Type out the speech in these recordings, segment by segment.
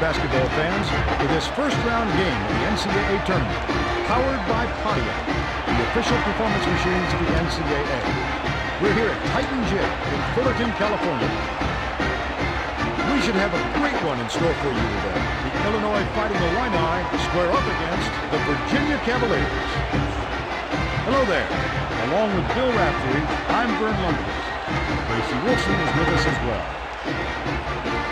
basketball fans, for this first-round game of the NCAA tournament, powered by Pontiac, the official performance machines of the NCAA. We're here at Titan Gym in Fullerton, California. We should have a great one in store for you today. The Illinois Fighting Illini square up against the Virginia Cavaliers. Hello there. Along with Bill Raftery, I'm Vern Lundquist. Tracy Wilson is with us as well.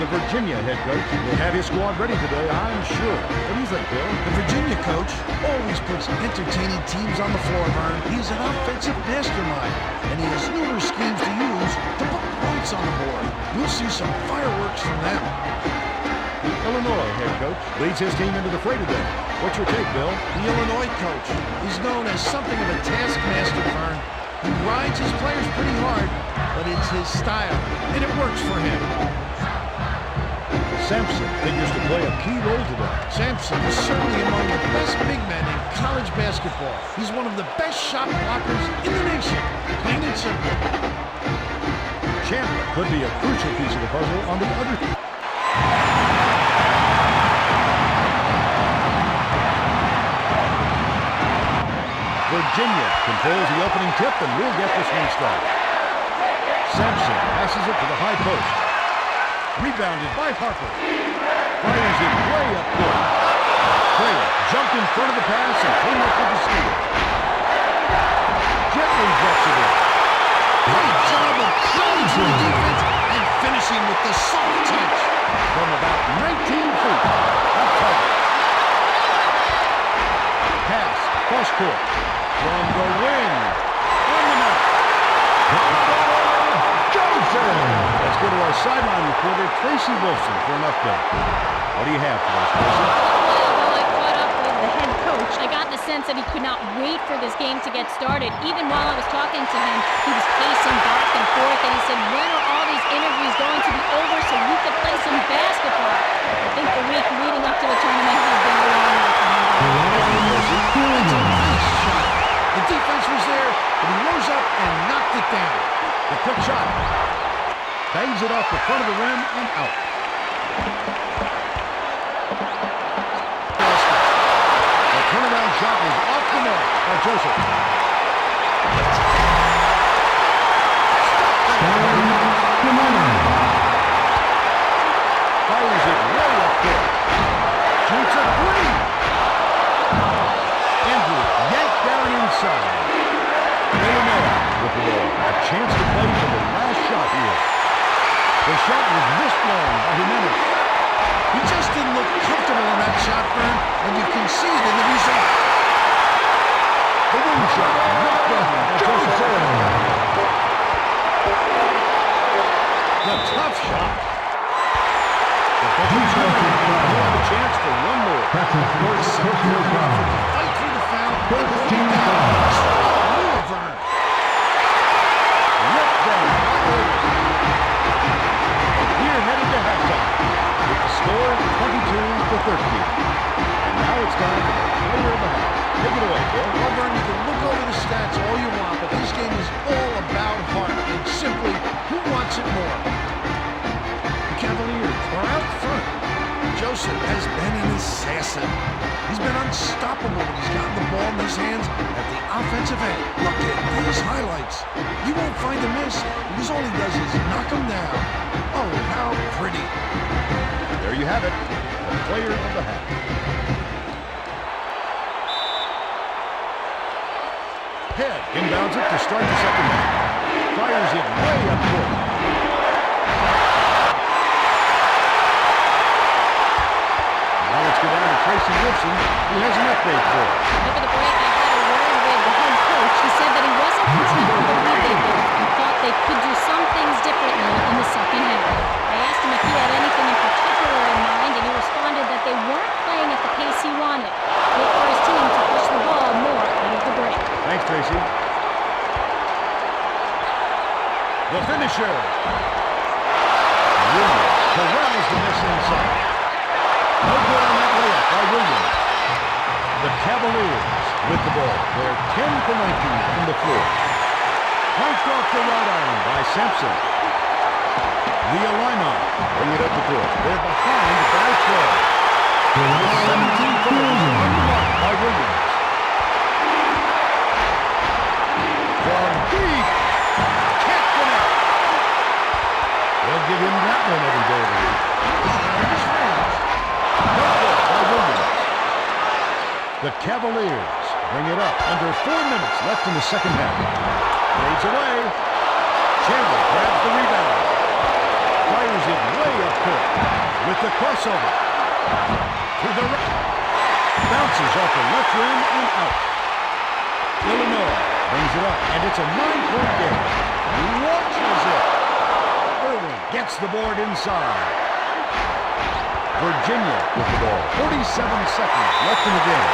The Virginia head coach will have his squad ready today, I'm sure. What do you think, Bill? The Virginia coach always puts entertaining teams on the floor, Vern. He's an offensive mastermind, and he has numerous schemes to use to put points on the board. You'll see some fireworks from them. The Illinois head coach leads his team into the fray today. What's your take, Bill? The Illinois coach is known as something of a taskmaster, Vern. He rides his players pretty hard, but it's his style, and it works for him. Sampson figures to play a key role today. Sampson is certainly among the best big men in college basketball. He's one of the best shot blockers in the nation. Plain and simple. Chandler could be a crucial piece of the puzzle on the other team. Virginia controls the opening tip and will get this one started. Sampson passes it to the high post. Rebounded by Harper. Fires it way up court. Trail jumped in front of the pass and came up with the steal. Gently drops it in. Great job of playing to the defense and finishing with the soft touch. From about 19 feet. Up top. Pass cross court. From the wing. On the mark. Let's go to our sideline reporter, Tracy Wilson, for an update. What do you have for us, Tracy? Well, I caught up with the head coach. I got the sense that he could not wait for this game to get started. Even while I was talking to him, he was pacing back and forth, and he said, when are all these interviews going to be over so we could play some basketball? I think the week leading up to the tournament has been a long week. That's a nice shot. The defense was there, but he rose up and knocked it down. The quick shot. Bangs it off the front of the rim and out. The turnaround shot was off the mark by Joseph. Fires it way up there. Shoots a three. Andrew yanked down inside. Illinois with the ball. A chance to play for the last shot here. The shot was missed long by Jimenez. He just didn't look comfortable in that shot, Vern, and you can see it in the result. The wing shot knocked down by Joseph. The tough shot. The have a chance for one more. Fight through the foul. Strong move, Vern. Let them here headed to halftime. With the score 22-13. And now it's time for the player of the half. Take it away, Bill. Well, Vern, you can look over the stats all you want, but this game is all about heart and simply who wants it more. The Cavaliers are out front. Joseph has been an assassin. He's been unstoppable when he's gotten the ball in his hands at the offensive end. Look at these highlights. You won't find a miss because all he does is knock them down. Oh, how pretty. There you have it, the player of the half. Head inbounds it to start the second half. Fires it way up court. Now let's go down to Tracy Wilson, who has an update for us. After the break, I had a word with the head coach. He said that he wasn't content with the lead they built and thought they could do some things differently in the second half. I asked him if he had anything in particular in mind, and he responded that they weren't playing at the pace he wanted. Look for his team to push the ball more out of the break. Thanks, Tracy. The finisher. Williams corrals the miss inside. No good on that layup by Williams. The Cavaliers with the ball. They're 10 for 19 from the floor. Punched off the right arm by Sampson. The Illini bring it up the court. They're behind by 12. 17 players unblocked by Williams. From deep. Can't connect. They'll give him that one every day of the week. No good by Williams. The Cavaliers bring it up under 4 minutes left in the second half. Fades away. Chandler grabs the rebound. Fires it way up court with the crossover. To the right. Bounces off the left rim and out. Illinois brings it up, and it's a 9-point game. Launches it. Irwin gets the board inside. Virginia with the ball. 47 seconds left in the game.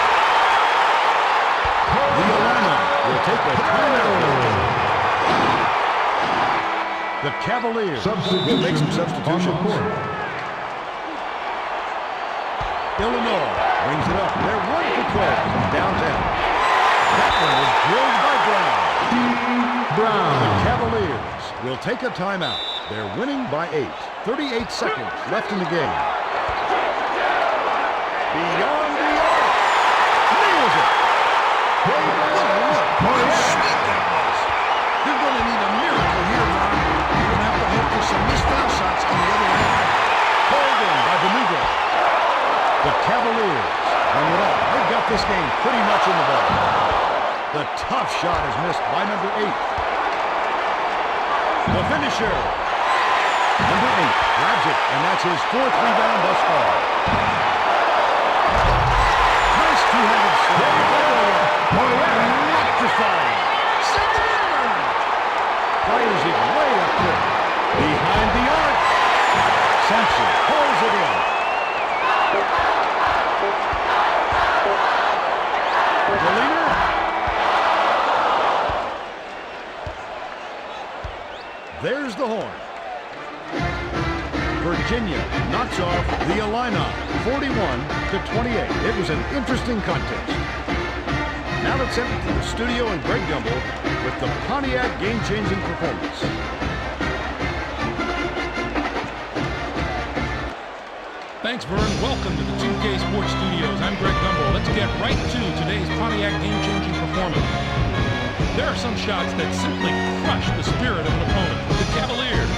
The Illini will take a timeout. The Cavaliers will make some substitutions. Illinois brings it up. They're 1 for 12 from downtown. That one was drilled by Brown. The Cavaliers will take a timeout. They're winning by 8. 38 seconds left in the game. Beyond the arc. Nails it. What a sweep that was. You're going to need a miracle here, Ron. You're going to have to hope for some missed foul shots on the other end. Pulled in by Benuga. The Cavaliers bring it up. They've got this game pretty much in the ball. The tough shot is missed by number 8. The finisher. Number 8 grabs it, and that's his 4th rebound thus far. Nice two-handed slam. Electrifying. Send it in. Fires it way up there. Behind the arc. Sampson pulls it in. The leader. There's the horn. Virginia knocks off the Illini 41-28. It was an interesting contest. Now let's head to the studio and Greg Gumbel with the Pontiac game-changing performance. Thanks, Vern. Welcome to the 2K Sports Studios. I'm Greg Gumbel. Let's get right to today's Pontiac game-changing performance. There are some shots that simply crush the spirit of an opponent. The Cavaliers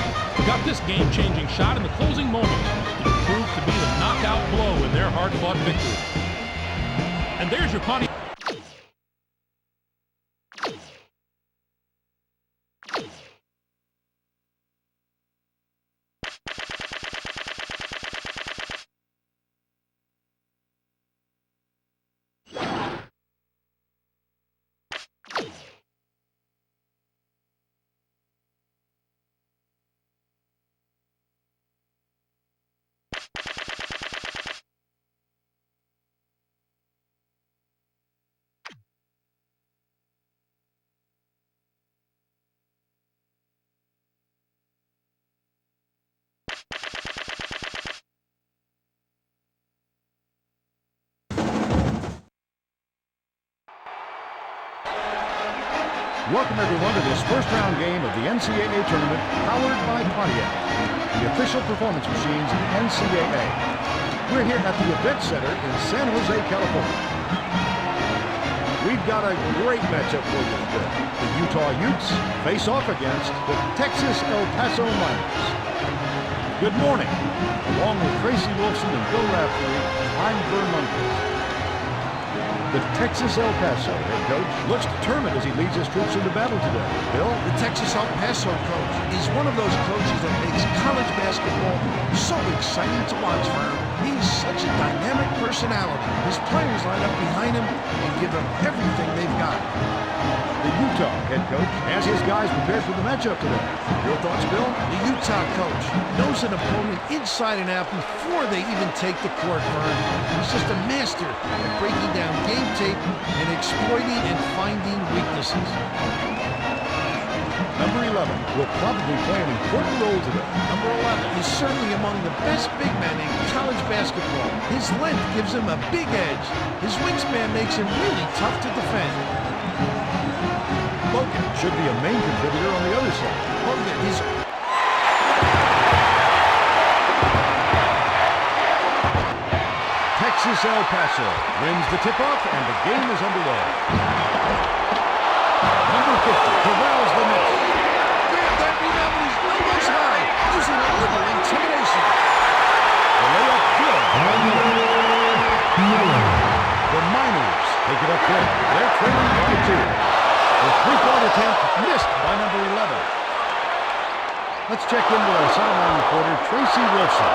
got this game-changing shot in the closing moments. It proved to be the knockout blow in their hard-fought victory. And there's your Pontiac. Welcome everyone to this first round game of the NCAA tournament powered by Pontiac, the official performance machines of the NCAA. We're here at the Event Center in San Jose, California. We've got a great matchup for you today. The Utah Utes face off against the Texas El Paso Miners. Good morning. Along with Tracy Wilson and Bill Raftery, I'm Vern Lundquist. The Texas El Paso head coach looks determined as he leads his troops into battle today. Bill? The Texas El Paso coach is one of those coaches that makes college basketball so exciting to watch for him. He's such a dynamic personality. His players line up behind him and give him everything they've got. The Utah head coach has his guys prepared for the matchup today. Your thoughts, Bill? The Utah coach knows an opponent inside and out before they even take the court, Vern. He's just a master at breaking down game tape and exploiting and finding weaknesses. Number 11 will probably play an important role today. Number 11 is certainly among the best big men in college basketball. His length gives him a big edge. His wingspan makes him really tough to defend. Logan should be a main contributor on the other side. Logan is... is El Paso. Wins the tip-off, and the game is underway. Number 50 corrals the miss. Grabbed that rebound with his elbows high, using a little intimidation. The layup good. The Miners take it up quick. They're trailing by 2. The three-point attempt missed by number 11. Let's check in with our sideline reporter, Tracy Wilson,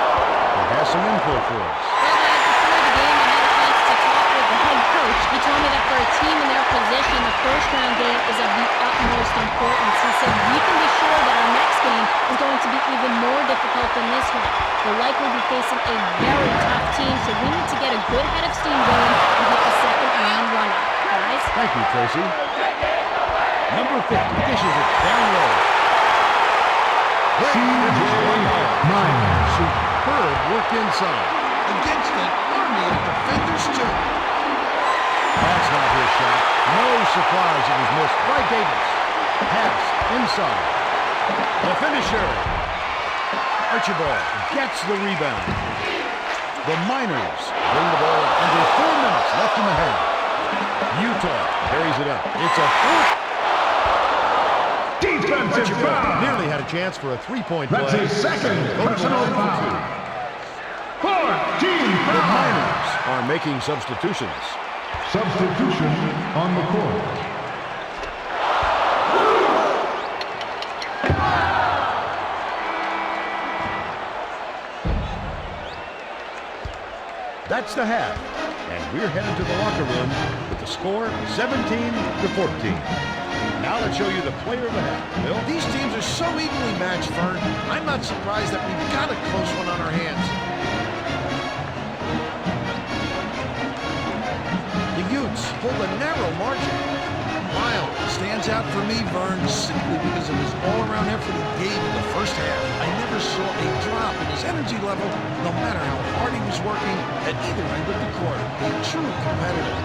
who has some info for us. Well, guys, before the game, I had a chance to talk with the head coach. He told me that for a team in their position, the first-round game is of the utmost importance. He said, we can be sure that our next game is going to be even more difficult than this one. We'll likely be facing a very tough team, so we need to get a good head of steam going and hit the second-round run-up. Guys? Thank you, Tracy. Number 50 dishes it down low. Superb work inside. Against an army of defenders, too. That's not his shot. No surprise it was missed by Davis. Pass inside. The finisher. Archibald gets the rebound. The Miners bring the ball under 4 minutes left in the half. Utah carries it up. It's a fourth. Defensive foul. Nearly had a chance for a three-point play. That's his second personal foul. 14 The foul. Miners are making substitutions. Substitution on the court. That's the half. And we're headed to the locker room with the score 17-14. Now let's show you the player of the half. Bill? These teams are so evenly matched, Vern. I'm not surprised that we've got a close one on our hands. The Utes hold a narrow margin. Lyle stands out for me, Vern, simply because of his all-around effort he gave in the first half. I never saw a drop in his energy level, no matter how hard he was working at either end of the court. A true competitor.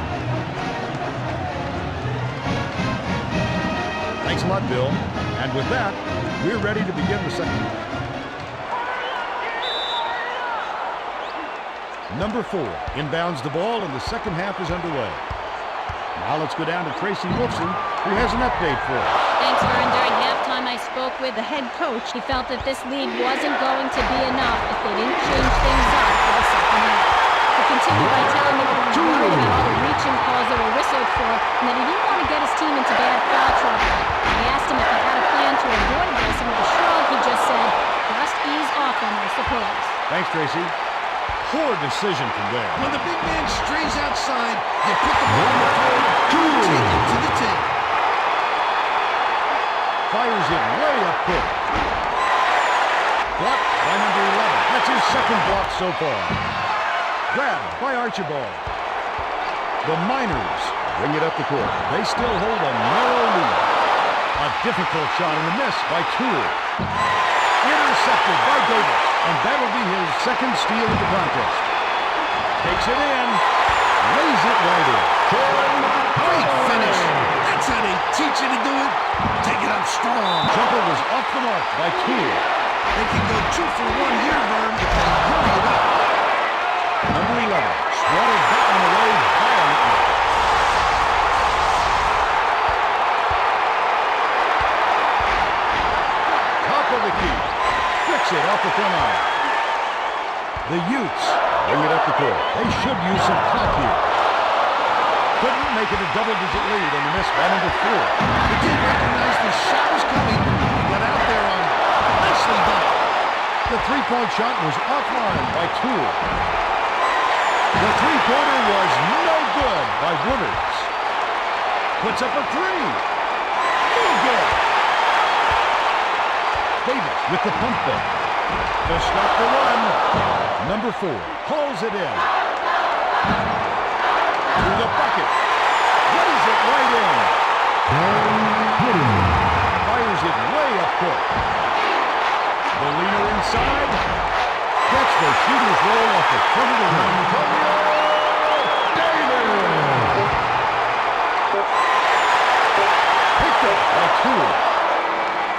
Thanks a lot, Bill. And with that, we're ready to begin the second half. Number 4 inbounds the ball, and the second half is underway. Now let's go down to Tracy Wilson, who has an update for us. Thanks, Vern. During halftime, I spoke with the head coach. He felt that this lead wasn't going to be enough if they didn't change things up for the second half. He continued by telling me that he was worried about all the reaching calls that were whistled for, and that he didn't want to get his team into bad foul trouble. I asked him if he had a plan to avoid this, and with a shrug, he just said, just ease off them, I suppose. Thanks, Tracy. Poor decision from there. When the big man strays outside, you put the ball on the floor, take it to the tip. Fires it way up court. Blocked by number 11. That's his second block so far. Grabbed by Archibald. The Miners bring it up the court. They still hold a narrow lead. A difficult shot and a miss by Toole. Intercepted by Davis, and that'll be his second steal of the contest. Takes it in, lays it right in. Great finish. That's how they teach you to do it. Take it up strong. Jumper was off the mark by Toole. They can go 2 for 1 here, Vern, if they hurry it up. Number 11 swatted that one away violently. Top of the key. Flicks it off the front line. The Utes bring it up the court. They should use some clock here. Couldn't make it a double-digit lead on the miss by number 4. He did recognize the shot was coming. He got out there on it. Nicely done. The three-point shot was offline by Toole. The three-pointer was no good by Wooders. Puts up a 3. No good. Davis with the pump fake. To stop the run. Number 4 pulls it in. To the bucket. Lays it right in. Fires it way up court. The leaner inside. Gets the shooter's roll off the front of the rim. Davis! Picked up by Toole.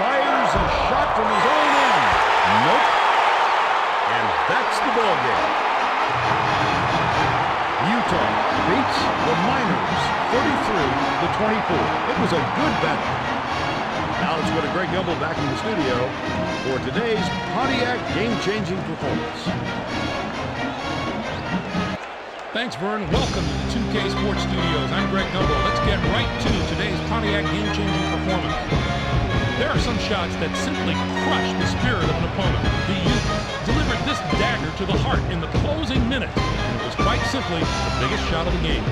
Fires a shot from his own end. Nope. And that's the ball game. The Miners, 33-24. It was a good battle. Now let's go to Greg Gumbel back in the studio for today's Pontiac game-changing performance. Thanks, Vern. Welcome to the 2K Sports Studios. I'm Greg Gumbel. Let's get right to today's Pontiac game-changing performance. There are some shots that simply crush the spirit of an opponent. The youth delivered this dagger to the heart in the closing minute. And it was quite simply the biggest shot of the game.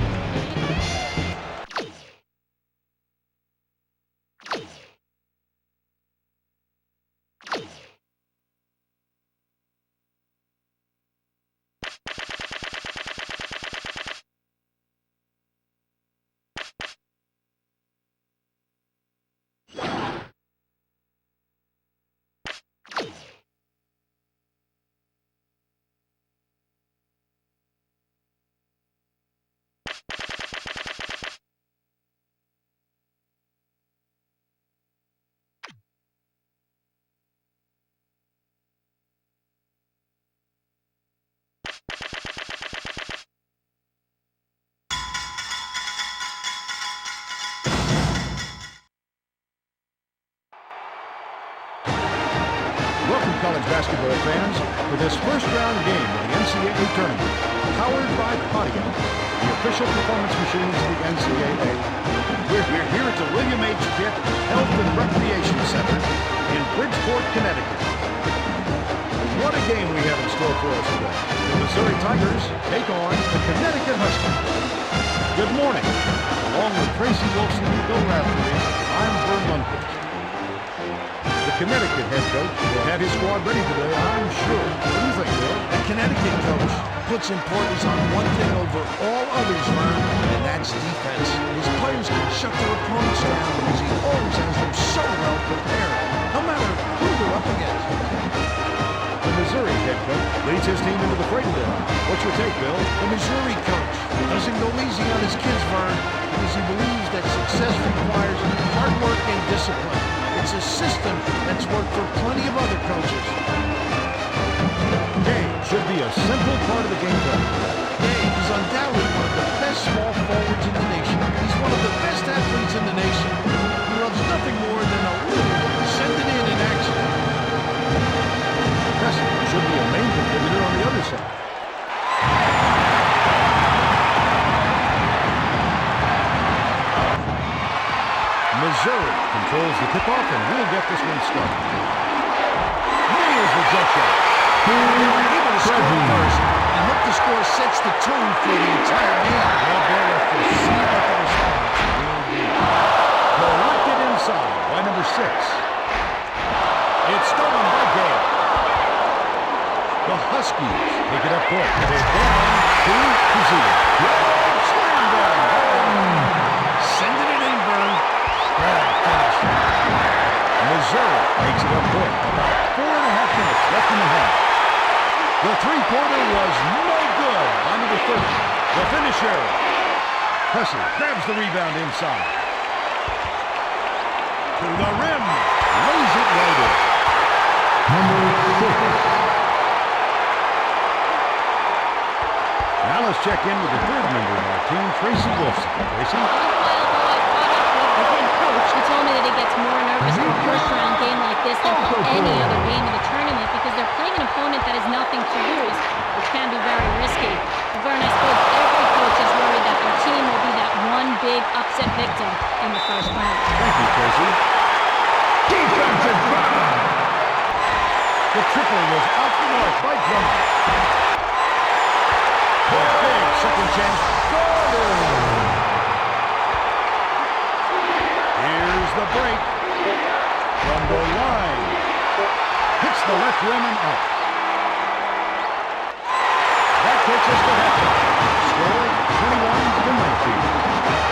Welcome, college basketball fans, to this first-round game of the NCAA tournament, powered by Pontiac, the official performance machines of the NCAA. We're here at the William H. Kitt Health and Recreation Center in Bridgeport, Connecticut. What a game we have in store for us today. The Missouri Tigers take on the Connecticut Huskies. Good morning. Along with Tracy Wilson and Bill Raftery, I'm Vern Lundquist. The Connecticut head coach will have his squad ready today, I'm sure. What do you think, Bill? The Connecticut coach puts importance on one thing over all others, Vern, and that's defense. His players can shut their opponents down because he always has them so well prepared, no matter who they're up against. The Missouri head coach leads his team into the fray today. What's your take, Bill? The Missouri coach doesn't go easy on his kids, Vern, because he believes that success requires hard work and discipline. It's a system that's worked for plenty of other coaches. Game should be a central part of the game plan. Dave is undoubtedly one of the best small forwards in the nation. He's one of the best athletes in the nation. He loves nothing more than a little send it in action. Preston should be a main contributor on the other side. Missouri controls the tip-off, and we'll get this one started. Nails the jump shot. Able to score first, and hope the score sets the tone for the entire game. Well, they'll have to see what the response will be. Collected inside by number 6. It's stolen by Gale. The Huskies take it up court. They're down 2-0. Slam down. Sending it in, Vern. Missouri takes it up court. About 4.5 minutes left in the half. The three-pointer was no good by number 30. The finisher. Hussey grabs the rebound inside. To the rim. Lays it right in. Number 6. Now let's check in with the third member of our team, Tracy Wilson. Tracy? He told me that he gets more nervous in a first-round game like this than any other game of the tournament because they're playing an opponent that has nothing to lose, which can be very risky. Vern, I suppose every coach is worried that their team will be that one big upset victim in the first round. Thank you, Tracy. Defensive foul. The triple was off the mark by Drummond. The big second chance. Gordon! Here's the break. From the line. Hits the left rim and out. That takes us to halftime. Score 21-19.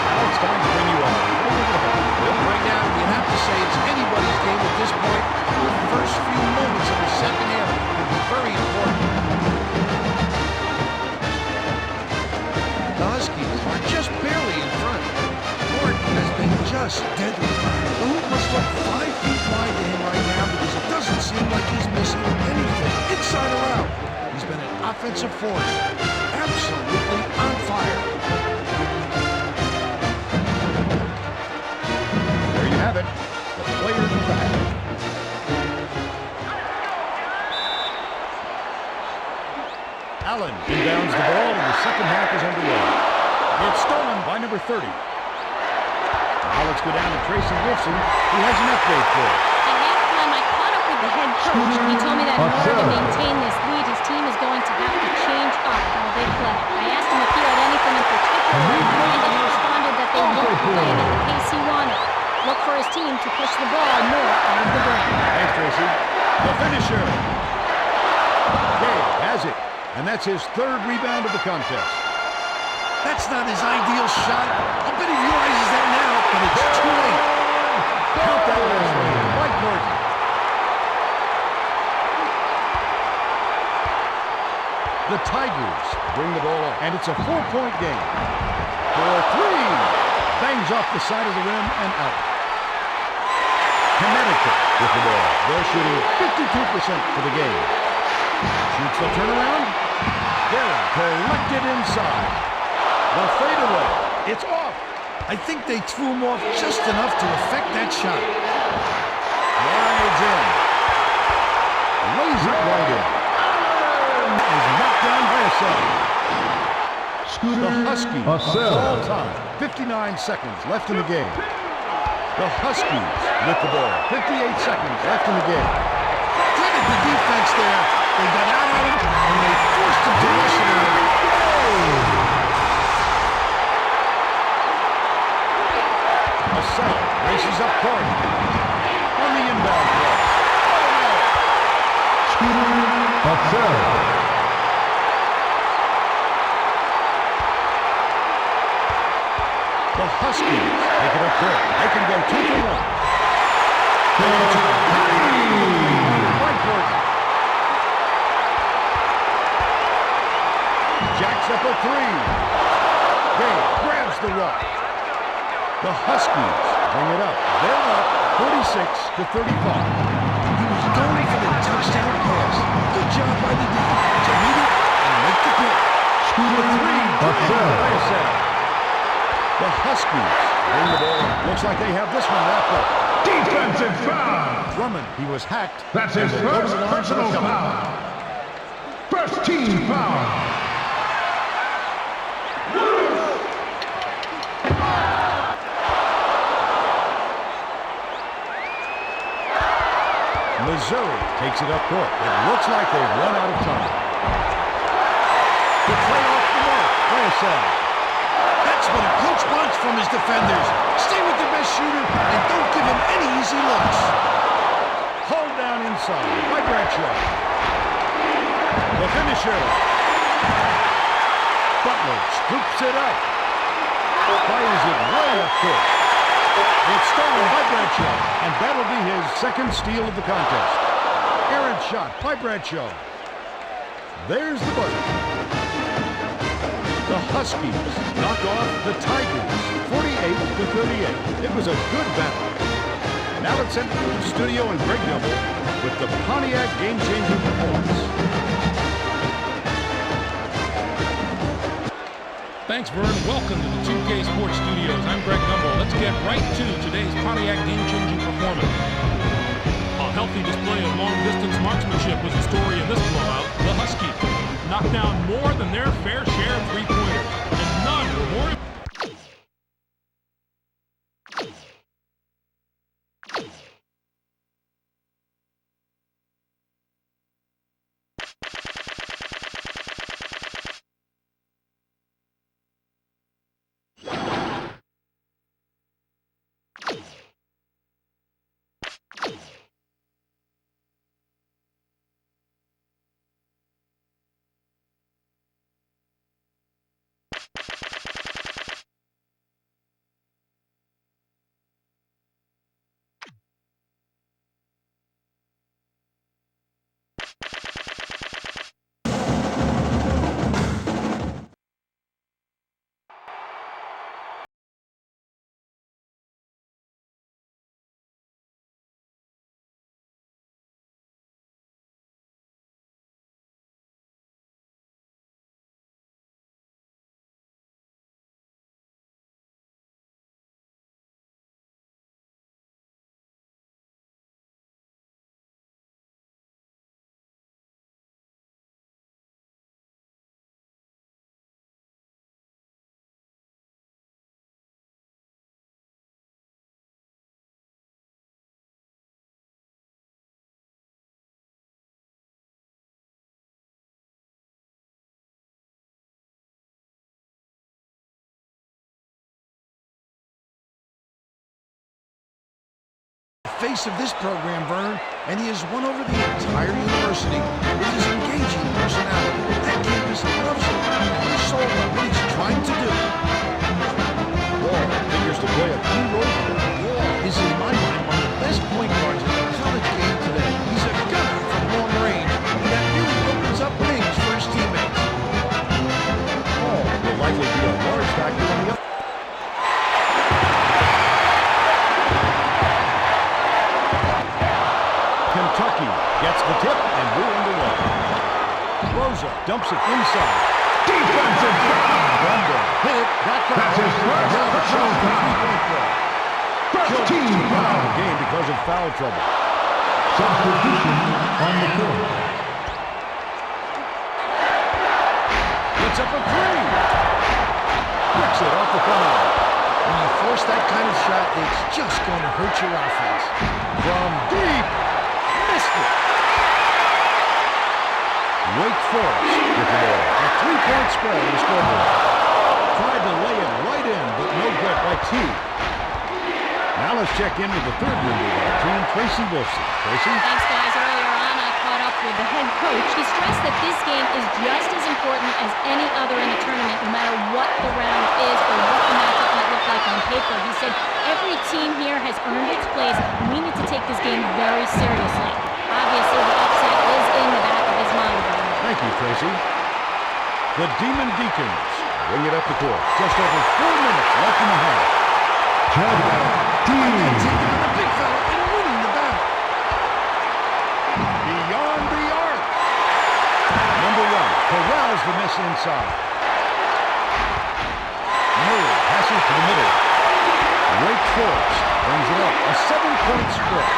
Now it's time to bring you on. Right now, you'd have to say it's anybody's game at this point. The first few moments of the second half will be very important. The Huskies are just barely in front. Gordon has been just deadly. The hoop must look 5 feet wide to him right now because it doesn't seem like he's missing anything, inside or out. He's been an offensive force, absolutely on fire. have it. The players are back. Allen inbounds the ball, and the second half is underway. It's stolen by number 30. Now let's go down to Tracy Gibson, who has an update for us. At halftime, I caught up with the head coach, and he told me that in order to maintain this lead, his team is going to have to change up how they play. I asked him if he had anything in particular in mind, and he responded that they won't play at the pace he wanted. Look for his team to push the ball more out of the break. Thanks, Tracy. The finisher. Gabe has it, and that's his third rebound of the contest. That's not his ideal shot. I bet he realizes that now, but it's too late. Count that last name, Mike Gordon. The Tigers bring the ball up, and it's a 4-point game. For three. Bangs off the side of the rim and out. Connecticut with the ball. They're shooting 52% for the game. Shoots the turnaround. They're collected inside. The fadeaway. It's off. I think they threw him off just enough to affect that shot. Rides in. Lays it right in. Is knocked down by a save. The Huskies all time. 59 seconds left in the game. The Huskies with the ball. 58 seconds left in the game. Credit the defense there. They got out of him, and they forced him to rush it out. Marcel races up court. On the inbound play. The Huskies take it up court. They can go 2 for 1. Mike Gordon. Jacks up a 3. Gay grabs the rock. The Huskies bring it up. They're up 46-35. He was going for the touchdown pass. Good job by the defense to read it and make the play. The Huskies bring the ball up. Looks like they have this one wrapped up. Defensive foul. Drummond, he was hacked. That's his first personal foul. First team foul. Missouri takes it up court. It looks like they've run out of time. The play off the mark. Marcel. That's what a coach wants from his defenders. Stay with the best shooter and don't give him any easy looks. Hold down inside by Bradshaw. The finisher. Butler scoops it up. Fires it way up court. It's stolen by Bradshaw, and that'll be his second steal of the contest. Errant shot by Bradshaw. There's the buzzer. The Huskies knock off the Tigers 48-38. It was a good battle. Now let's send it to the studio and Greg Gumbel with the Pontiac game-changing performance. Thanks, Vern. Welcome to the 2K Sports Studios. I'm Greg Gumbel. Let's get right to today's Pontiac game-changing performance. A healthy display of long-distance marksmanship was the story of this blowout. The Huskies knocked down more than their fair share of three-pointers, and none were more face of this program, Vern, and he has won over the entire university with his engaging personality. That campus loves him, and he's sold on what he's trying to do. Wall figures to play a key role here. Wall is, in my mind, one of the best point guards in the college game today. He's a gunner from long range, and that really opens up things for his teammates. Wall will likely be a large factor in the Kentucky gets the tip, and we're underway. Rosa dumps it inside. Defensive foul. Rumble hit it. That's That's his first now the shot for personal foul. 3-point play. First team Out of the foul. game because of foul trouble. Substitution on the court. It's up a three. Bricks it off the front line. When you force that kind of shot, it's just going to hurt your offense. From deep. Missed it. Wake Forest with the ball. A 3-point spread on the scoreboard. Tried to lay it right in, but no good by T. Now let's check in with the third member of our team, Tracy Wilson. Tracy? Thanks, guys. Earlier on, I caught up with the head coach. He stressed that this game is just as important as any other in the tournament, no matter what the round is or what the matchup might look like on paper. He said every team here has earned its place, and we need to take this game very seriously. Obviously, the upset is in the back of his mind. Thank you, Tracy. The Demon Deacons bring it up the court. Just over 4 minutes left in the half. Taking on the big fella and winning the battle. Beyond the arc. Number 1 corrals the miss inside. Murray passes to the middle. Wake Forest brings it up. A 7-point spread.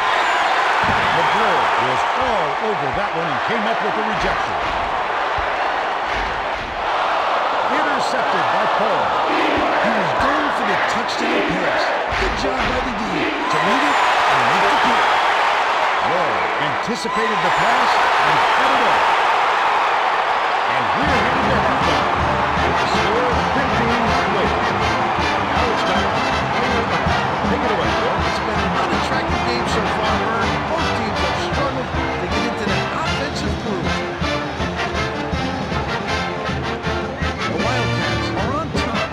McGraw was all over that one and came up with a rejection. Intercepted by Paul. He was going for the touchdown pass. Good job by the D to read it and make the kick. Lowe anticipated the pass and cut it off. And we're headed to halftime. The score 15-8. Now it's time to take it away, Bill. It's been an unattractive game so far, Vern. Both teams have struggled to get into that offensive groove. The Wildcats are on top.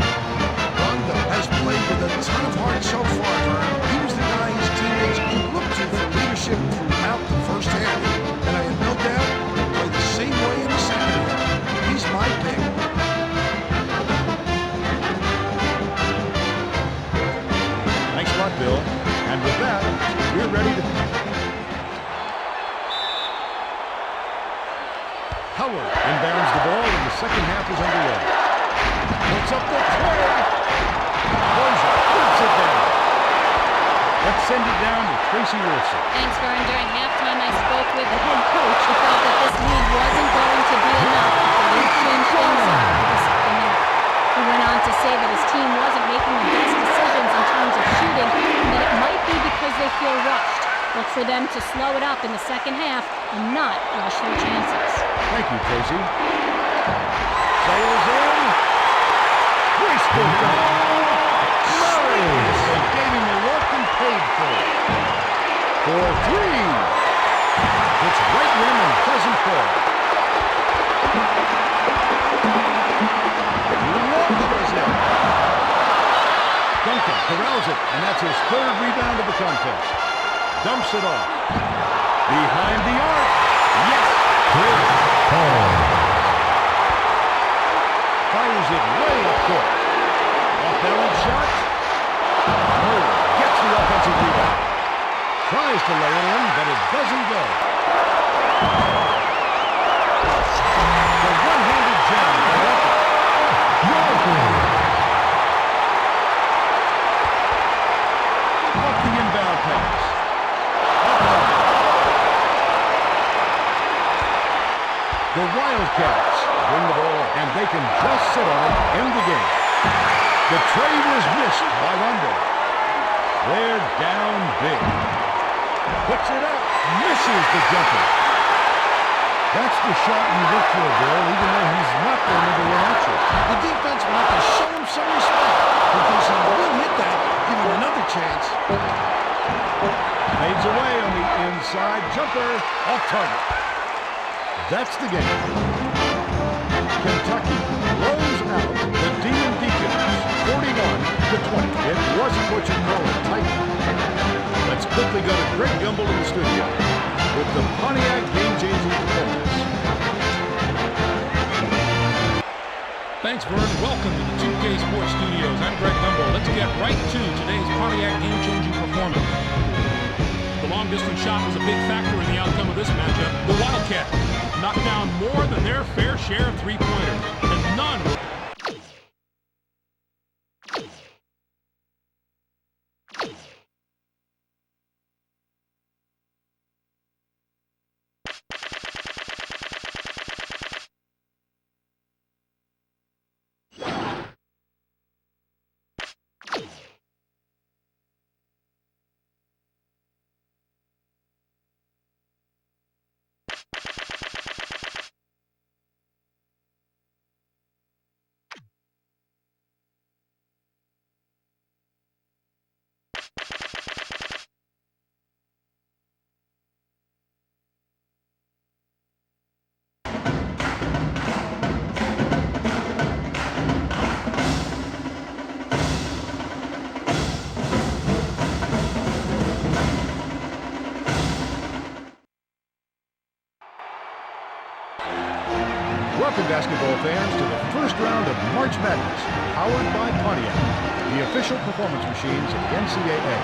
Rondo has played with a ton of heart so far, Vern. He was the guy his teammates could look to for leadership throughout the first half. And I have no doubt he'll play the same way in the second half. He's my pick. Thanks a lot, Bill. And with that, we're ready to... Howard inbounds the ball, and the second half is underway. Puts up the tray. Rosa puts it down. Let's send it down to Tracy Wilson. Thanks, Vern. During halftime, I spoke with the head coach. He felt that this lead wasn't going to be enough. They changed things up for the second half. He went on to say that his team wasn't making the best decisions in terms of shooting, and that it might be because they feel rushed. Look for them to slow it up in the second half and not rush their chances. Thank you, Tracy. Sails in. Graceful dunk. Murray gave him a look and paid for it. For 3. It's right rim and doesn't fall. Look was in. Duncan corrals it, and that's his 3rd rebound of the contest. Dumps it off. Behind the arc. Yes. Fires it way up court. Off-balance shot. Murray gets the offensive rebound. Tries to lay it in, but it doesn't go. The one-handed jam by Walker. Off the inbound pass. The Wildcats bring the ball, and they can just sit on it in the game. The trade was missed by Rondo. They're down big. Puts it up, misses the jumper. That's the shot you look for, Bill, even though he's not the number 1 option. The defense will have to show him some respect because he will hit that, give him another chance. Fades away on the inside jumper, off target. That's the game. Kentucky blows out the Demon Deacons 41-20. It wasn't what you call a tight one. Let's quickly go to Greg Gumbel in the studio with the Pontiac game-changing performance. Thanks, Vern. Welcome to the 2K Sports Studios. I'm Greg Gumbel. Let's get right to today's Pontiac game-changing performance. The long-distance shot was a big factor in the outcome of this matchup. The Wildcats knocked down more than their fair share of three-pointers, and none were... Welcome, basketball fans, to the first round of March Madness, powered by Pontiac, the official performance machines of the NCAA.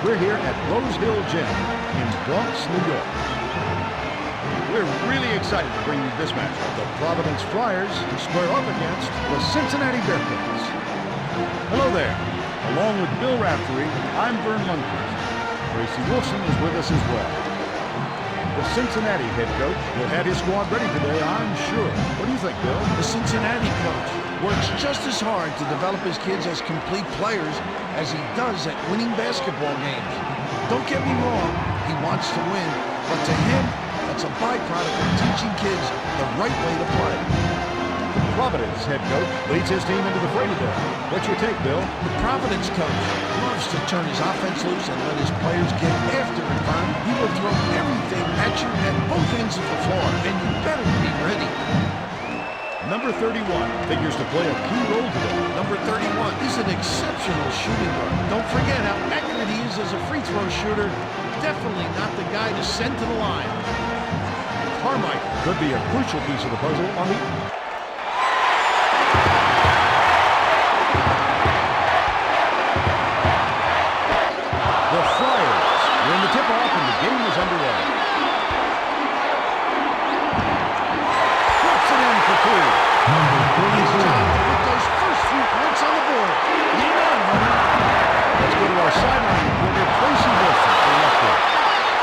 We're here at Rose Hill Gym in Bronx, New York. We're really excited to bring you this matchup. The Providence Friars square up against the Cincinnati Bearcats. Hello there. Along with Bill Raftery, I'm Vern Lundquist. Tracy Wilson is with us as well. The Cincinnati head coach will have his squad ready today, I'm sure. What do you think, Bill? The Cincinnati coach works just as hard to develop his kids as complete players as he does at winning basketball games. Don't get me wrong, he wants to win, but to him, that's a byproduct of teaching kids the right way to play. Providence head coach leads his team into the fray today. What's your take, Bill? The Providence coach loves to turn his offense loose and let his players get after it, Vern. He will throw everything at you at both ends of the floor, and you better be ready. Number 31 figures to play a key role today. Number 31 is an exceptional shooting guard. Don't forget how accurate he is as a free throw shooter. Definitely not the guy to send to the line. Carmichael could be a crucial piece of the puzzle on the... The Friars win the tip-off and the game is underway. Drops it in for two. Number Nice job 34. to put those first few points on the board. Lead on, Hunter. Let's go to our sideline reporter, Tracy Wilson, for an update.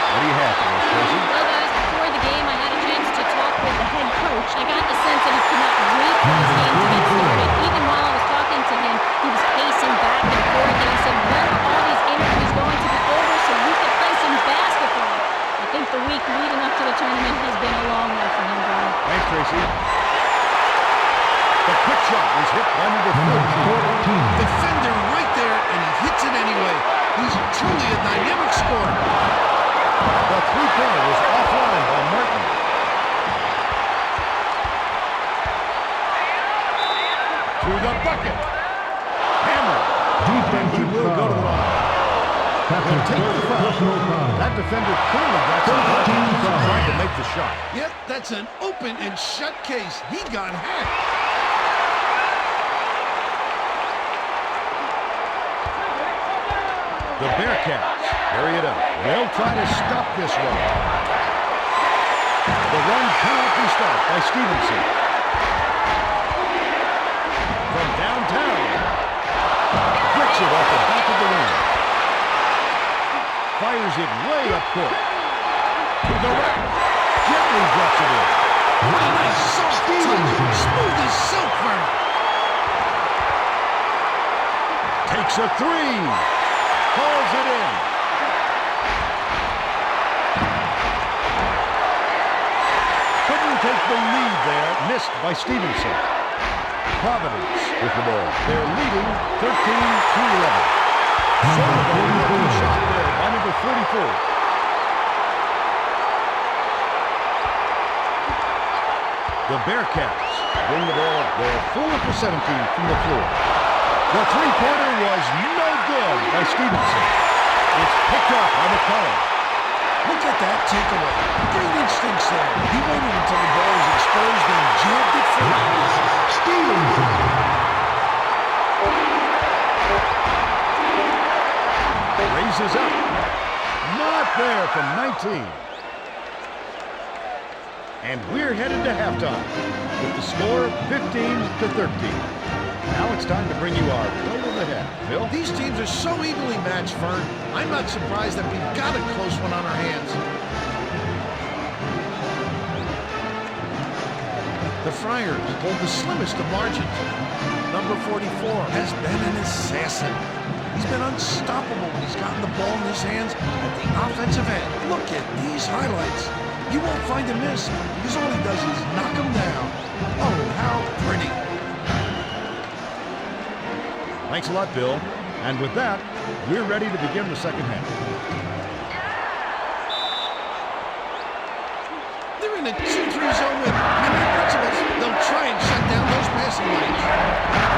What do you have for us, Tracy? Well, guys, before the game, I had a chance to talk with the head coach. I got the sense that he could not wait for this game to get started. Even while I was talking to him, he was pacing back and forth, and he said, when are all these interviews going to be over so we can play some basketball? I think the week leading up to the tournament has been a long one for him, Brian. Thanks, Tracy. The quick shot is hit by number 14. Defender right there, and he hits it anyway. He's truly a dynamic scorer. The three-pointer was offline by Martin. To the bucket. Hammer. He Defensive will go to the foul. line. That's He'll his take the first foul. personal foul. That defender clearly got some help. 13 He's foul. trying to make the shot. Yep, that's an open and shut case. He got hacked. The Bearcats carry it up. They'll try to stop this run. The run cannot be stopped by Stevenson. From downtown. Flicks it off the back of the rim. Fires it way up court. To the rack. Gently drops it in. Nice soft touch. Smooth as silk, Vern. Takes a three. Calls it in. Couldn't take the lead there. Missed by Stevenson. Providence with the ball. They're leading 13-11. Sort of a lucky shot there by number 44. The Bearcats bring the ball up. They're 4 for 17 from the floor. The three-pointer was no good by Stevenson. It's picked up by McCollum. Look at that takeaway. Great instincts there. He waited until the ball was exposed and jabbed it free. Stevenson. Raises up. Not there from 19. And we're headed to halftime with the score 15-13. Now it's time to bring you our play of the half. Bill? These teams are so evenly matched, Fern. I'm not surprised that we've got a close one on our hands. The Friars hold the slimmest of margins. Number 44 has been an assassin. He's been unstoppable when he's gotten the ball in his hands at the offensive end. Look at these highlights. You won't find a miss because all he does is knock them down. Oh, how pretty. Thanks a lot, Bill. And with that, we're ready to begin the second half. They're in a 2-3 zone with many principles. They'll try and shut down those passing lanes.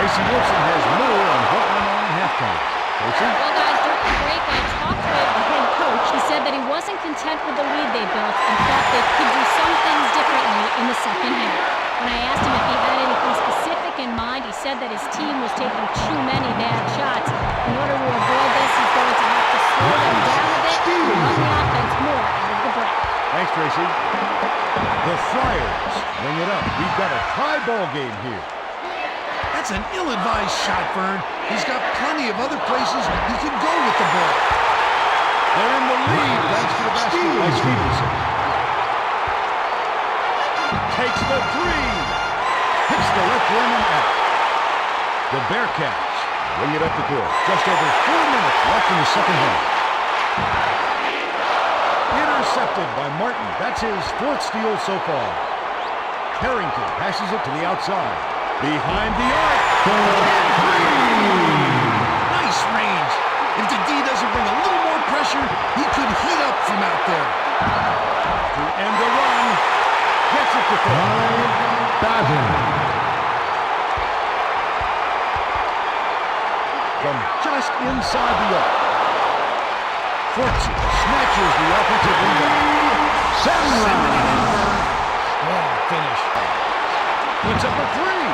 Tracy Wilson has more on what went on in halftime. Tracy? Well, guys, during the break, I talked with the head coach. He said that he wasn't content with the lead they built and thought they could do some things differently in the second half. When I asked him if he had anything specific in mind, he said that his team was taking too many bad shots. In order to avoid this, he's going to have to slow them down a bit and run the offense more out of the break. Thanks, Tracy. The Friars bring it up. We've got a tie ball game here. That's an ill-advised shot, Fern. He's got plenty of other places he can go with the ball. They're in the lead thanks to the basket by Stevenson. Takes the three. Hits the left rim and out. The Bearcats bring it up the court. Just over 4 minutes left in the second half. Intercepted by Martin. That's his 4th steal so far. Harrington passes it to the outside. Behind the arc. And three. Nice range. If the D doesn't bring a little more pressure, he could heat up from out there. To end the run. Gets it to 5. From just inside the arc. Fortson snatches the offensive rebound. Sending it in. Strong finish. Puts up a three.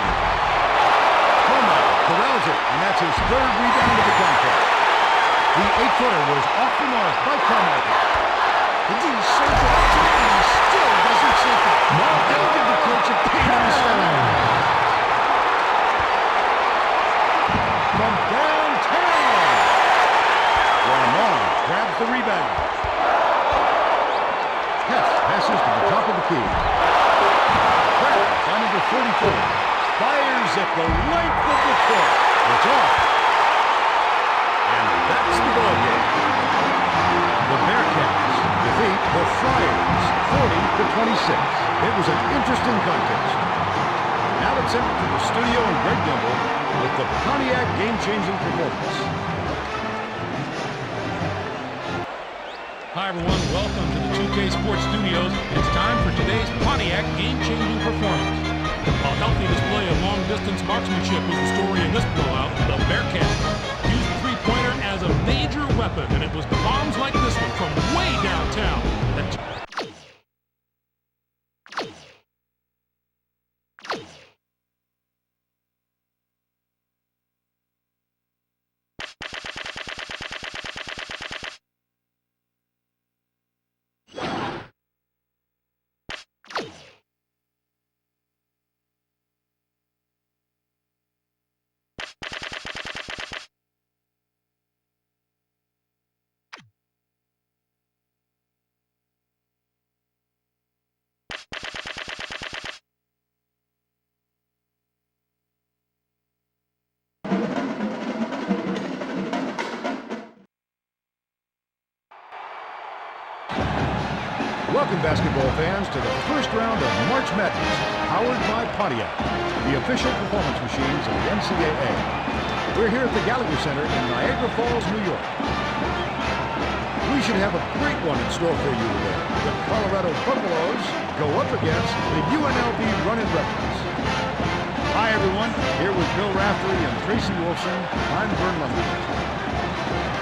Coleman corrals it, and that's his 3rd rebound of the contest. The 8-footer was off the mark by Carmichael. The D serves it up to him, and he still doesn't sink it. That'll give the coach a pain in the stomach. From downtown. Ramon grabs the rebound. Hess passes to the top of the key. By number 44. Fires at the length of the court. It's off. And that's the ball game. The Bearcats defeat the Friars 40-26. It was an interesting contest. Now let's send it to the studio and Greg Gumbel with the Pontiac game-changing performance. Hi, everyone. Welcome to the 2K Sports Studios. It's time for today's Pontiac game-changing performance. A healthy display of long-distance marksmanship was the story in this blowout. The Bearcats used the three-pointer as a major weapon, and it was bombs like this one from way downtown that Welcome, basketball fans, to the first round of March Madness, powered by Pontiac, the official performance machines of the NCAA. We're here at the Gallagher Center in Niagara Falls, New York. We should have a great one in store for you today. The Colorado Buffaloes go up against the UNLV Running Rebels. Hi, everyone. Here with Bill Raftery and Tracy Wolfson, I'm Vern Lumley.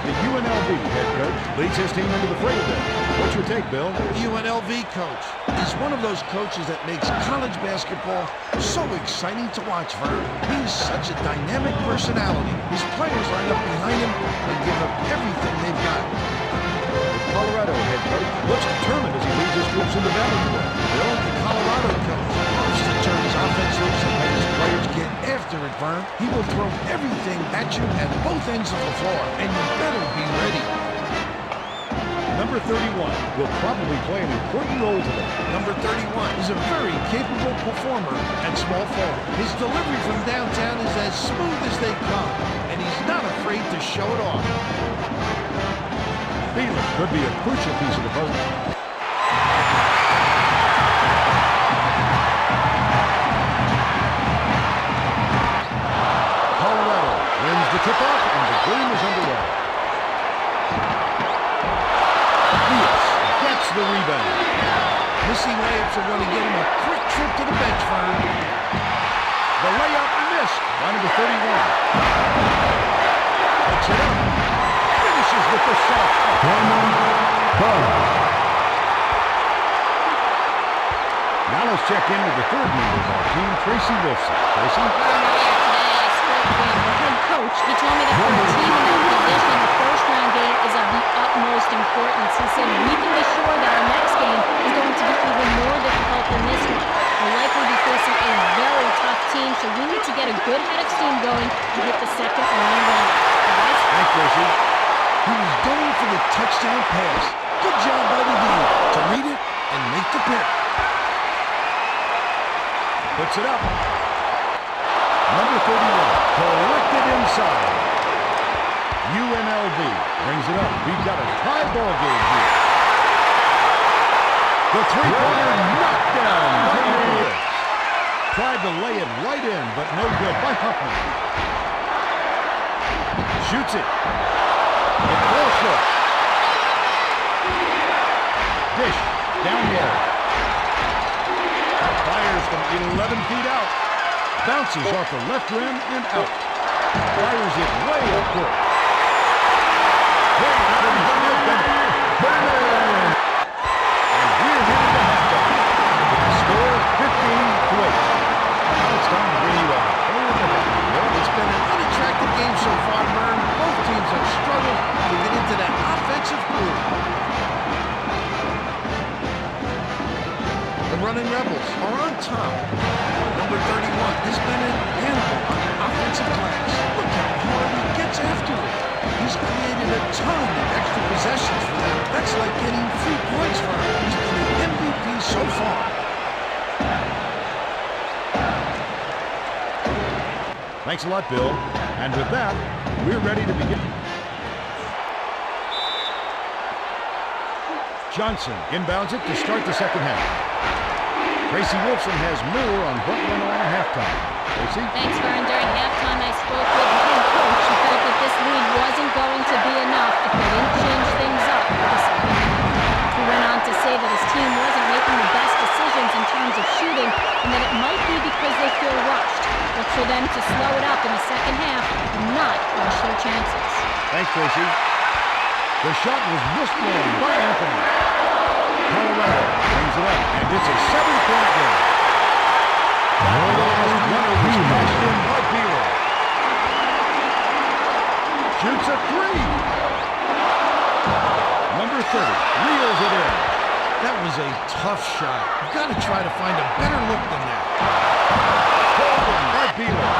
The UNLV head coach leads his team into the fray today. What's your take, Bill? The UNLV coach is one of those coaches that makes college basketball so exciting to watch, Vern. He's such a dynamic personality. His players line up behind him and give up everything they've got. The Colorado head coach looks determined as he leads his troops into battle today. Bill, the Colorado coach loves to turn his offense loose and let his players get after it, Vern. He will throw everything at you at both ends of the floor, and you better be ready. Number 31 will probably play an important role today. Number 31 is a very capable performer at small forward. His delivery from downtown is as smooth as they come, and he's not afraid to show it off. Beeler could be a crucial piece of the puzzle. Colorado wins the tip-off, and the game is underway. Diaz gets the rebound. Missing layups are going to get him a quick trip to the bench, Vern. The layup missed by number 31. Puts it up. Finishes with the shot. Now let's check in with the third member of our team, Tracy Wolfson. Tracy? The head coach, he told me that for a team in that position, the first-round game is of the utmost importance. He said we can be sure that our next game is going to be even more difficult than this one. We'll likely be facing a very tough team, so we need to get a good head of steam going to hit the second-round run. Guys? Thanks, Tracy. He was going for the touchdown pass. Good job by the D to read it and make the pick. Puts it up. Number 31, collected inside. UNLV brings it up. We've got a tie ball game here. The three-pointer knocked down. Tried to lay it right in, but no good by Huffman. Shoots it. It falls short. Dish down low. Fires from 11 feet out. Bounces off the left rim and out. Fires it way up court. And we're headed to halftime. The score 15-8. Now it's time to bring you out. It's been an unattractive game so far, Vern. Both teams have struggled to get into that offensive groove. The running Rebels are on top. Number 31 has been an animal on offensive glass. Look how hard he gets after it. He's created a ton of extra possessions for them. That's like getting 3 points for him. He's been an MVP so far. Thanks a lot, Bill. And with that, we're ready to begin. Johnson inbounds it to start the second half. Tracy Wolfson has more on what went on at halftime. Tracy? Thanks, Vern. During halftime, I spoke with the head coach. He felt that this lead wasn't going to be enough if they didn't change things up for the second half. He went on to say that his team wasn't making the best decisions in terms of shooting, and that it might be because they feel rushed. Look for them to slow it up in the second half and not rush their chances. Thanks, Tracy. The shot was missed long by Anthony. Colorado brings it up, and it's a 7-point game. Runner was cashed in by Beeler. Shoots a three. Number 30 reels it in. That was a tough shot. You've got to try to find a better look than that. By Beeler.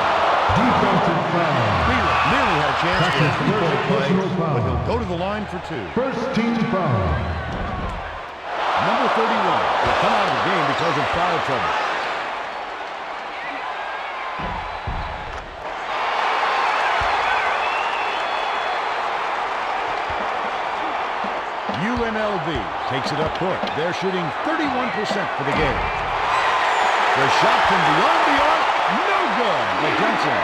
Defensive foul. Beeler nearly had a chance to Second convert the play, personal foul. but he'll go to the line for 2. First team foul. Number 31 will come out of the game because of foul trouble. UNLV takes it up court. They're shooting 31% for the game. The shot from beyond the arc, no good by Johnson.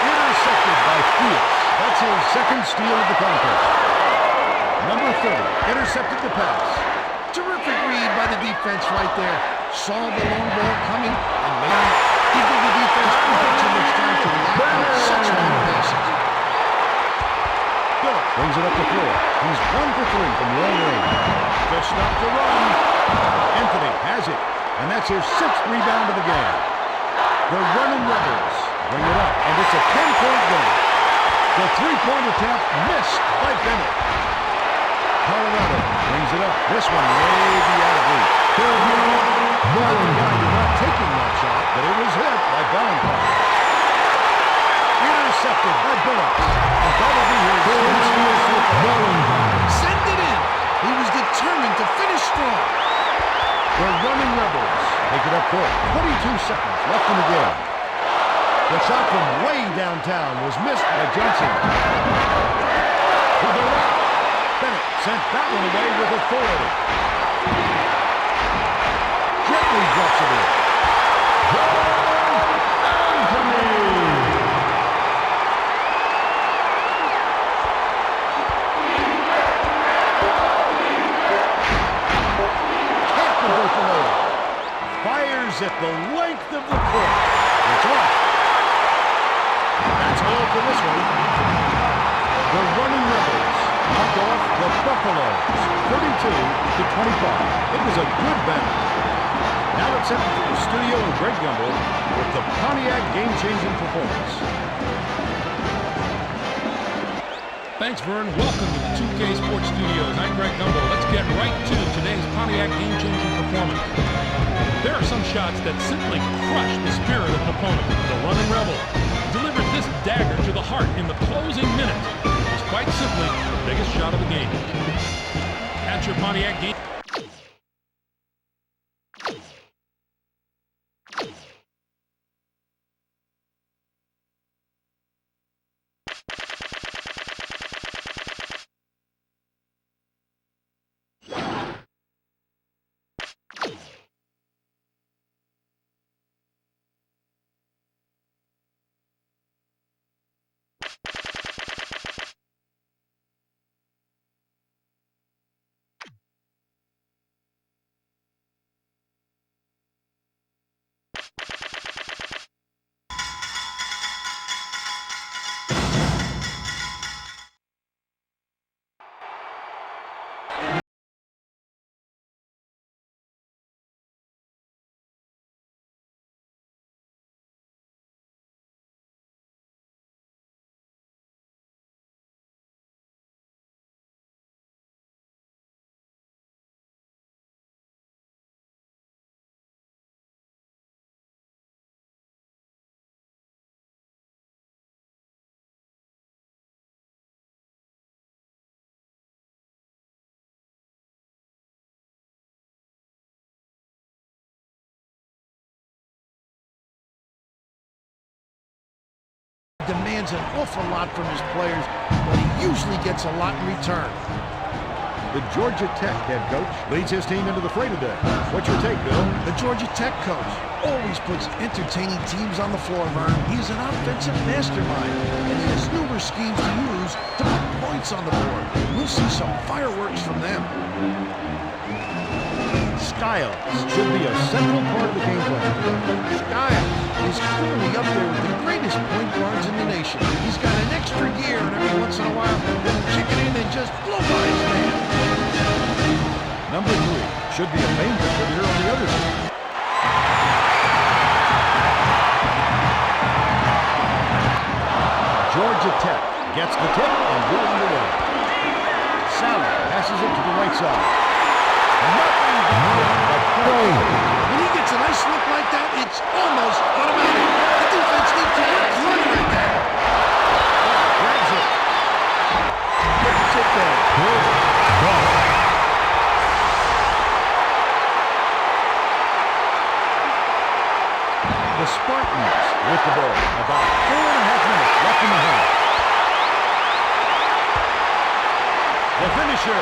Intercepted Intercepted by Fields. That's his second steal of the contest. Number 30 intercepted the pass. Terrific read by the defense right there. Saw the long ball coming and made it. He gave the defense way too much time to react with such long passes. Phillips brings it up the floor. He's 1 for 3 from long range. Just stop the run. Anthony has it, and that's his 6th rebound of the game. The running Rebels bring it up, and it's a 10-point game. The three-point attempt missed by Bennett. Colorado brings it up. This one may be out of reach. Valentine not taking that shot, but it was hit by Valentine. Intercepted by Billups. And that'll be his Send it in. He was determined to finish strong. The running Rebels take it up court. 22 seconds left in the game. The shot from way downtown was missed by Johnson. To the right. Bennett sent that one away with authority. Gently drops it in. Can't convert the load. Fires at the length of the court. It's off. That's all for this one. The running Rebels knocked off the Buffaloes, 32-25. It was a good battle. Now let's head to the studio with Greg Gumbel with the Pontiac game-changing performance. Thanks, Vern. Welcome to the 2K Sports Studios. I'm Greg Gumbel. Let's get right to today's Pontiac game-changing performance. There are some shots that simply crush the spirit of an opponent. The running Rebel delivered this dagger to the heart in the closing minute. It was quite simply the biggest shot of the game. That's your Pontiac game. Demands an awful lot from his players, but he usually gets a lot in return. The Georgia Tech head coach leads his team into the fray today. What's your take, Bill? The Georgia Tech coach always puts entertaining teams on the floor, Vern. He's an offensive mastermind, and he has numerous schemes to use to put points on the board. We'll see some fireworks from them. Styles should be a central part of the game plan. Styles is clearly up there with the greatest point guards in the nation. He's got an extra gear, and every once in a while, he'll kick it in and just blow by his man. Number 3 should be a main contributor on the other side. Georgia Tech gets the tip and goes underway. Sally passes it to the right side. Nothing but play. When he gets a nice look like that, it's almost automatic. The defense needs to work harder at that. Grabs it. Gets it there. The Spartans with the ball. About 4.5 minutes left in the half. The finisher.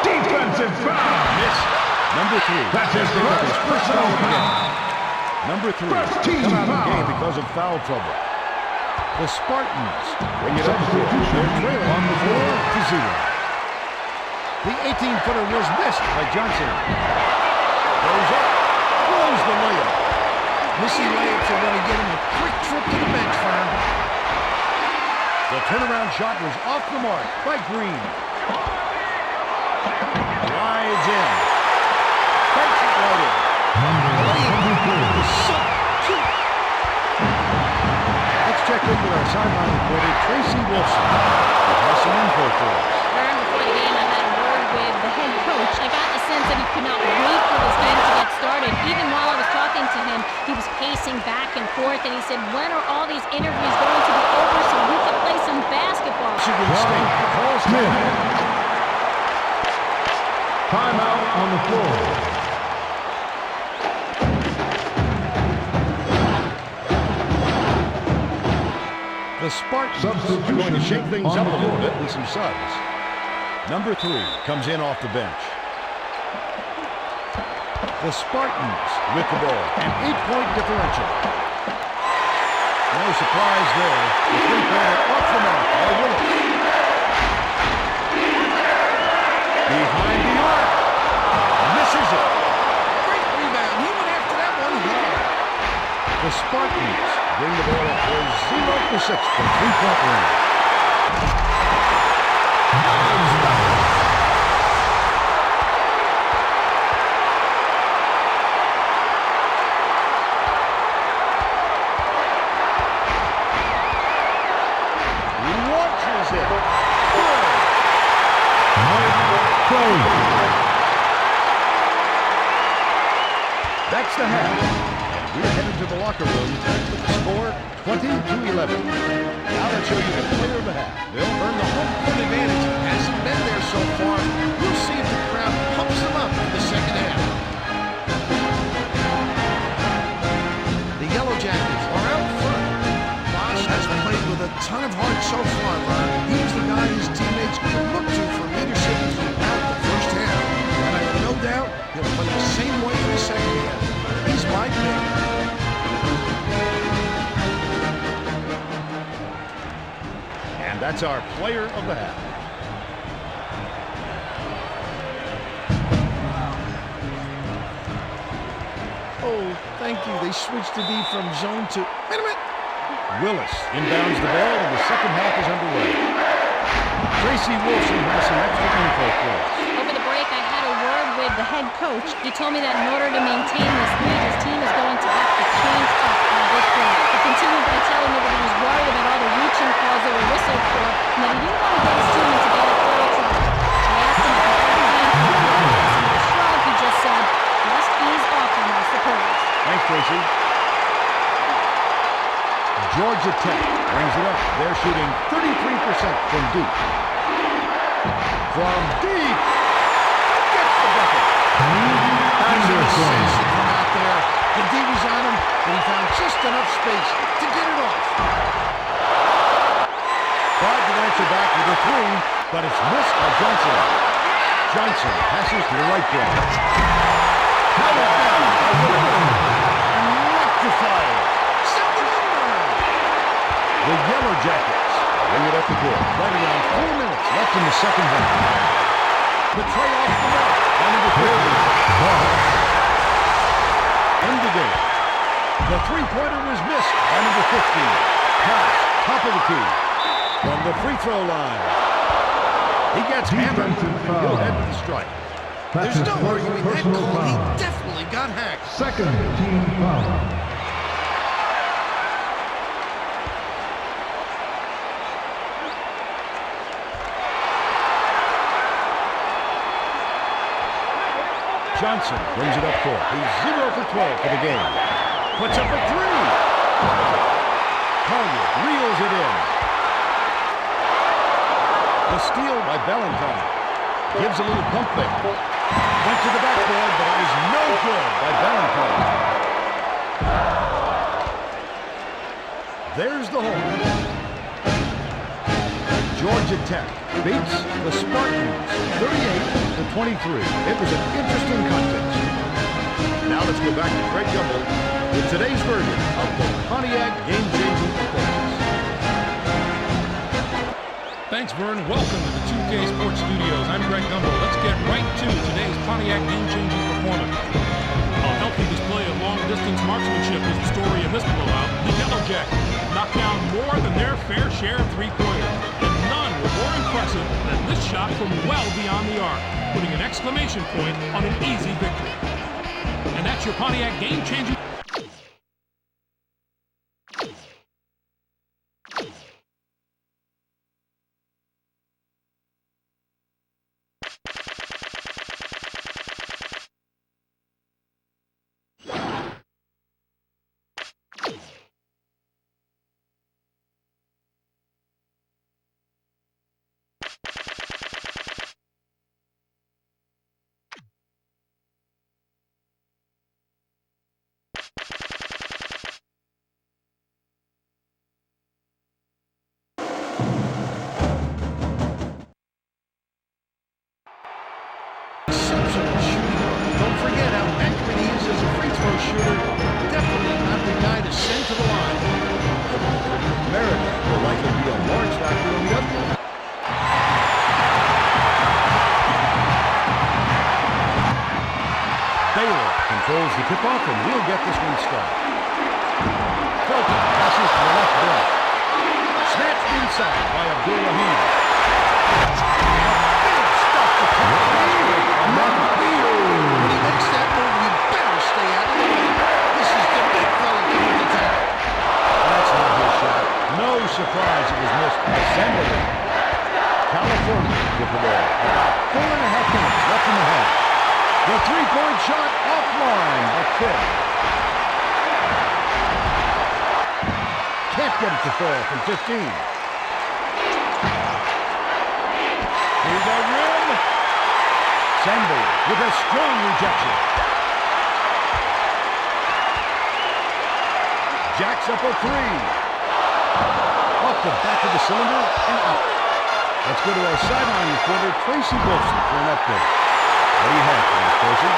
Defensive foul. Miss. Number 3. That's his first foul of the game. foul. Number 3 First team come out of the foul. game because of foul trouble. The Spartans bring it up the court. They're trailing on the 4-0. The 18-footer was missed by Johnson. Goes up, throws the layup. Missing layups are going to get him a quick trip to the bench, Fern. The turnaround shot was off the mark by Green. Rides in. Takes it right in. Let's check in with our sideline reporter, Tracy Wilson, who has some info for us. Vern, before the game, I had a word with the head coach. I got the sense that he could not wait for this game to get started. Even while I was talking to him, he was pacing back and forth, and he said, when are all these interviews going to be over so we can play some basketball? Michigan State calls timeout. Timeout on the floor. The Spartans are going to shake things up a little bit with some subs. Number 3 comes in off the bench. The Spartans with the ball, an 8-point differential. No surprise there. The three-pointer off the mark by Willis. Behind the arc. Misses it. Great rebound. He went after that one hard. The Spartans bring the ball up for 0 for 6 from three-point range. He launches it. Good. That's the half. We're headed to the locker room with the score 20-11. Now let's show you the player of the half. They'll earn the home court advantage. Hasn't been there so far. We'll see if the crowd pumps them up in the second half. The Yellow Jackets are out front. Bosch has played with a ton of heart so far, Vern. He's the guy his teammates could look to for leadership throughout the first half. And I have no doubt he'll play the same way in the second half. He's my pick. And that's our player of the half. Oh, thank you. They switched the D from zone to... Wait a minute. Willis inbounds the ball and the second half is underway. Tracy Wilson has some extra info for us. Over the break, I had a word with the head coach. He told me that in order to maintain this lead, his team is going to have to change up on this play. He continued by telling me that he was worried about all the reaching calls that were whistled for, and that he didn't want to get his team into foul trouble. I asked him about the game for the Warriors, and with a shrug, he just said, just ease off him, I suppose. Thanks, Tracy. Georgia Tech brings it up. They're shooting 33% from deep. From deep. Gets the bucket. Anderson from out there. The D was on him, but he found just enough space to get it off. Tried to answer back with a 3, but it's missed by Johnson. Johnson passes to the right block. Power down by Willis. Electrified. The Yellow Jackets bring it up the court. Right around 4 minutes left in the second half. The tray off the mark. Down to the 30. End the game. The three-pointer was missed by number 15. Pass, top of the key. From the free throw line. He gets hammered. He'll head to the strike. There's no arguing that call. He definitely got hacked. Second team foul. Johnson brings it up court. He's 0 for 12 for the game. Puts up a 3. Collier reels it in. The steal by Valentine. Gives a little pump there. Went to the backboard, but it was no good by Valentine. There's the hole. Georgia Tech beats the Spartans 38-23. It was an interesting contest. Now let's go back to Greg Gumbel with today's version of the Pontiac game-changing performance. Thanks, Vern. Welcome to the 2K Sports Studios. I'm Greg Gumbel. Let's get right to today's Pontiac game-changing performance. A healthy display of long-distance marksmanship is the story in this blowout. The Yellow Jackets knocked down more than their fair share of three-pointers, and none were more impressive than this shot from well beyond the arc, putting an exclamation point on an easy victory. And that's your Pontiac game-changing. Exceptional shooting. Don't forget how accurate he is as a free throw shooter. Definitely not the guy to send to the line. Meredith will likely be a large factor on the other end. Baylor controls the tip-off, and we'll get this one started. Felton passes to the left block. Snatched inside by Abdul-Rahim. When he makes that move, you better stay out of the way. This is the big fella coming to town. That's not his shot. No surprise it was missed by Sandberg. California with the ball. About 4.5 minutes left in the half. The three-point shot offline by Kidd. Can't get it to fall from 15. Here's a rim. Sandberg with a strong rejection. Jacks up a three. Off the back of the cylinder and out. Let's go to our sideline reporter, Tracy Wilson, for an update. What do you have for us, Tracy?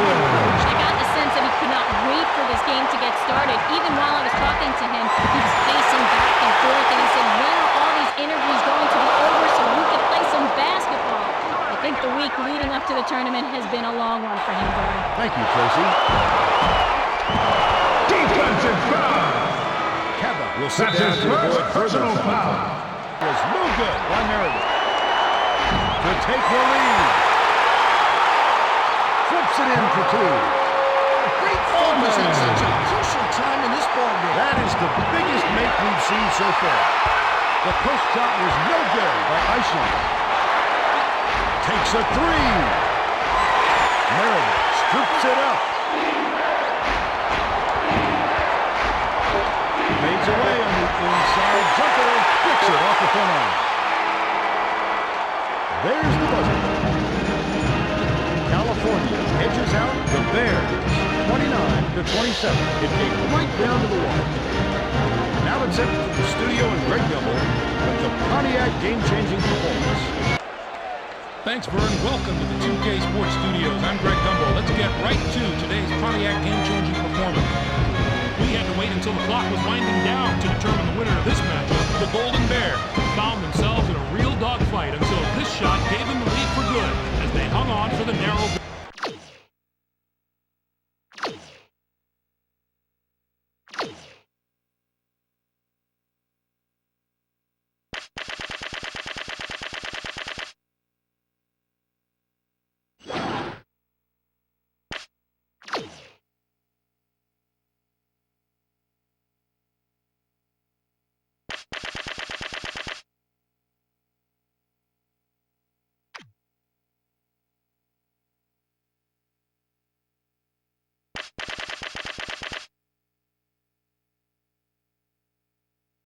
I got the sense that he could not wait for this game to get started. Even while I was talking to him, he was pacing back and forth, and he said, when are all these interviews going to be over so we could play some basketball? I think the week leading up to the tournament has been a long one for him, Vern. Thank you, Tracy. Defensive foul. Kaba will sit That's down his to avoid first further personal foul. foul. Was no good by Meredith. To take the lead. Flips it in for two. Great focus at such a crucial time in this ballgame. That is the biggest make we've seen so far. The post shot was no good by Eichel. Takes a three. Meredith scoops it up. Fades away on the inside jumper. Kicks it off the front line. There's the buzzer. California edges out the Bears 29-27. It came right down to the wire. Now let's head to the studio in Greg Gumbel with the Pontiac game-changing performance. Thanks, Vern. Welcome to the 2K Sports Studios. I'm Greg Gumbel. Let's get right to today's Pontiac game-changing performance. We had to wait until the clock was winding down to determine the winner of this matchup. The Golden Bear found themselves in a real dogfight until this shot gave them the lead for good as they hung on for the narrow.